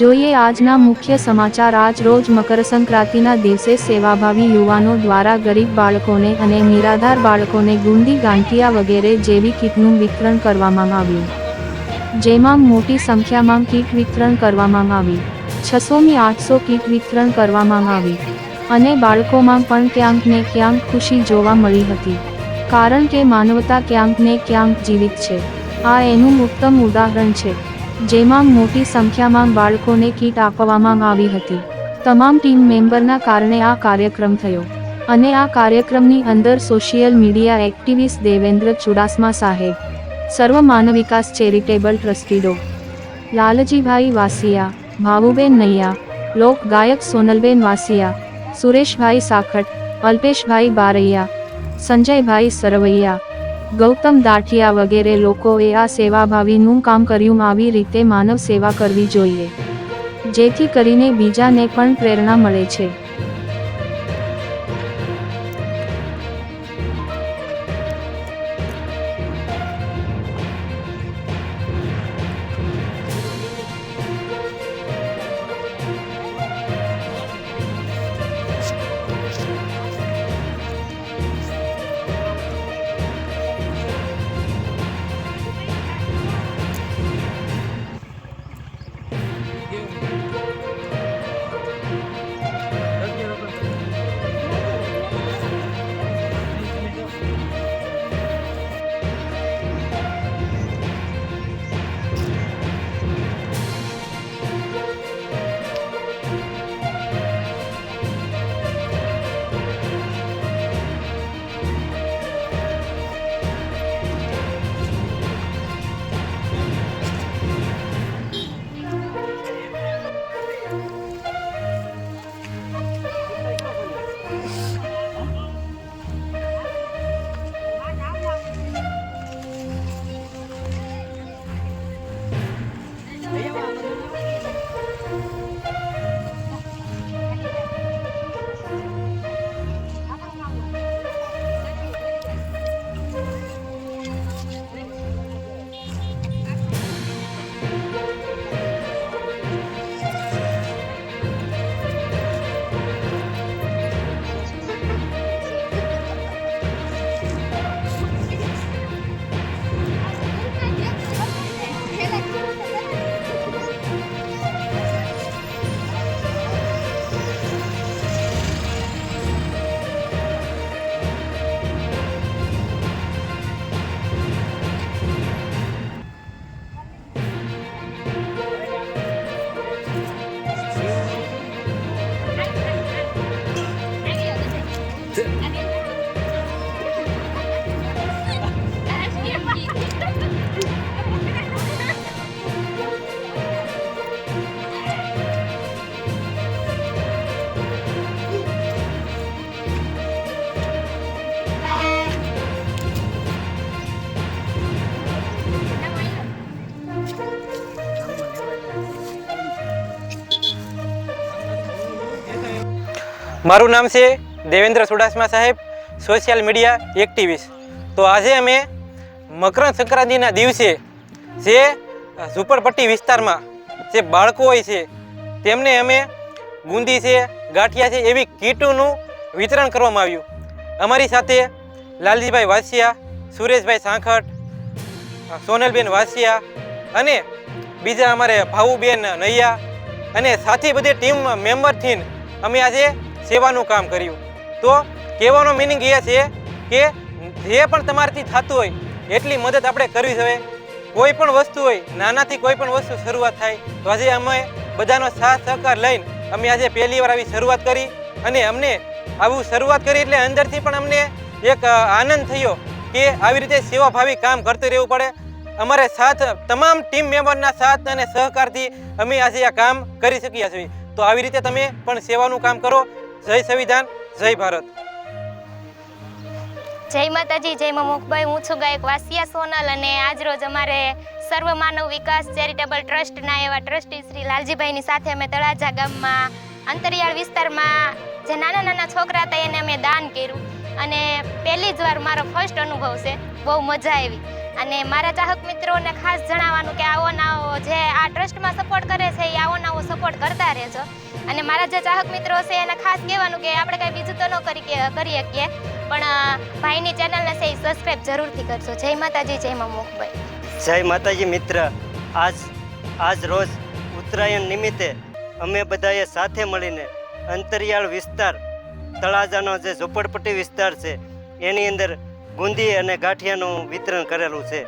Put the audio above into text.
જોઈએ આજના મુખ્ય સમાચાર। આજ રોજ મકર સંક્રાંતિના દિવસે સેવાભાવી યુવાનો દ્વારા ગરીબ બાળકોને અને નિરાધાર બાળકોને ગુંદી ગાંઠિયા વગેરે જેવી કીટનું વિતરણ કરવામાં આવ્યું, જેમાં મોટી સંખ્યામાં કીટ વિતરણ કરવામાં આવી। 600 800 કીટ વિતરણ કરવામાં આવી અને બાળકોમાં પણ ક્યાંક ને ક્યાંક ખુશી જોવા મળી હતી, કારણ કે માનવતા ક્યાંક ને ક્યાંક જીવિત છે। આ એનું ઉત્તમ ઉદાહરણ છે, જેમાં મોટી સંખ્યામાં બાળકોને કીટ આપવામાં આવી હતી। તમામ ટીમ મેમ્બરના કારણે આ કાર્યક્રમ થયો અને આ કાર્યક્રમની અંદર social media activist Devendra Chudasama સાહેબ, સર્વ માનવ વિકાસ ચેરિટેબલ ટ્રસ્ટી ડો. લાલજીભાઈ વાસિયા, ભાવુબેન નૈયા, લોક ગાયક સોનલબેન વાસિયા, સુરેશભાઈ સાખટ, અલ્પેશભાઈ બારૈયા, સંજયભાઈ સરવૈયા, ગૌતમ દાઠિયા વગેરે લોકોએ આ સેવાભાવીનું કામ કર્યું। આવી રીતે માનવ સેવા કરવી જોઈએ, જેથી કરીને બીજાને પણ પ્રેરણા મળે છે। મારું નામ છે દેવેન્દ્ર ચુડાસમા સાહેબ, સોશિયલ મીડિયા એક્ટિવિસ્ટ। તો આજે અમે મકર સંક્રાંતિના દિવસે જે ઝૂંપડપટ્ટી વિસ્તારમાં જે બાળકો હોય છે તેમને અમે ગુંદી છે, ગાંઠિયા છે એવી કીટોનું વિતરણ કરવામાં આવ્યું। અમારી સાથે લાલજીભાઈ વાસિયા, સુરેશભાઈ સાંખટ, સોનલબેન વાસિયા અને બીજા અમારે ભાવુબેન નૈયા અને સાથી બધી ટીમ મેમ્બરથી અમે આજે સેવાનું કામ કર્યું। તો કહેવાનો મિનિંગ એ છે કે જે પણ તમારાથી થતું હોય એટલી મદદ આપણે કરવી જોઈએ। કોઈ પણ વસ્તુ હોય, નાનાથી કોઈ પણ વસ્તુ શરૂઆત થાય। તો આજે અમે બધાનો સાથ સહકાર લઈને અમે આજે પહેલી વાર આવી શરૂઆત કરી અને અમને આવું શરૂઆત કરી એટલે અંદરથી પણ અમને એક આનંદ થયો કે આવી રીતે સેવાભાવી કામ કરતું રહેવું પડે। અમારે સાથ તમામ ટીમ મેમ્બરના સાથ અને સહકારથી અમે આજે આ કામ કરી શક્યા છીએ। તો આવી રીતે તમે પણ સેવાનું કામ કરો। જય સંવિધાન, જય ભારત। જય માતાજી, જય મમુકભાઈ। હું છું ગાયક વાસિયા સોનલ અને આજ રોજ અમારે સર્વ માનવ વિકાસ ચેરિટેબલ ટ્રસ્ટના એવા ટ્રસ્ટી શ્રી લાલજીભાઈની સાથે અમે તળાજા ગામમાં અંતરિયાળ વિસ્તારમાં જે નાના નાના છોકરા હતા એને અમે દાન કર્યું અને પહેલી જ વાર મારો ફર્સ્ટ અનુભવ છે, બહુ મજા આવી અને મારા ચાહક મિત્રોને ખાસ જણાવવાનું કે આવો નવો જે આ ટ્રસ્ટમાં સપોર્ટ કરે છે એ આવો નવો સપોર્ટ કરતા રહેજો. અને મારા જે ચાહક મિત્રો છે એને ખાસ કહેવાનું કે આપણે કાંઈ બીજું તો ન કરી શકીએ, પણ ભાઈની ચેનલને છે એ સબસ્ક્રાઈબ જરૂરથી કરજો. જય માતાજી, જય મા મોગભાઈ. જય માતાજી મિત્ર. આજ રોજ ઉત્તરાયણ નિમિત્તે અમે બધાએ સાથે મળીને અંતરિયાળ વિસ્તાર તળાજાનો જે ઝોપડપટ્ટી વિસ્તાર છે એની અંદર બુંદી અને ગાંઠિયાનું વિતરણ કરેલું છે.